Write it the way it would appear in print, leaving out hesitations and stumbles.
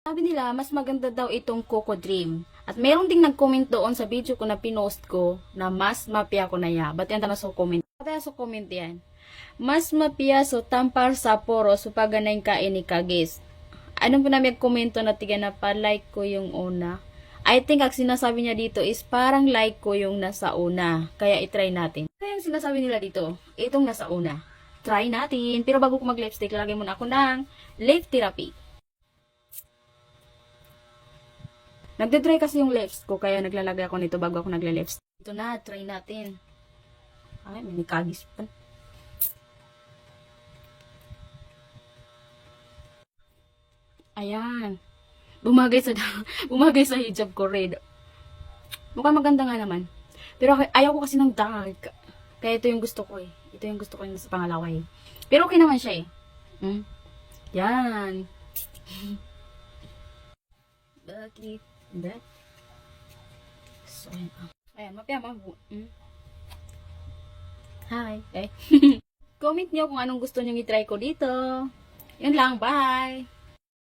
Sabi nila, mas maganda daw itong Coco Dream. At meron ding nag-comment doon sa video ko na pinost ko na mas mapia ko na ya. Ba't yan tanong sa comment? Ba't sa comment yan? Mas mapia so tampar sa poro so paganay ka ini kagis. Anong po na may komento na tiga na pa-like ko yung una? I think ang sinasabi niya dito is parang like ko yung nasa una. Kaya itry natin. Kaya yung sinasabi nila dito, itong nasa una. Try natin. Pero bago ko mag-lipstick, lagay muna ako ng lip therapy. Nagde-dry kasi yung lips ko, kaya naglalagay ako nito bago ako nagle-lips. Ito na, try natin. Ay, may nikagis pa. Ayan. Bumagay sa hijab ko red. Mukhang maganda nga naman. Pero ayaw ko kasi ng dark. Kaya ito yung gusto ko eh. Ito yung gusto ko yung sa pangalaway. Pero okay naman siya eh. Yan. Bakit? Hindi. So, ayan. Mapiyama. Hi. Comment niyo kung anong gusto niyo i-try ko dito. Yun lang. Bye.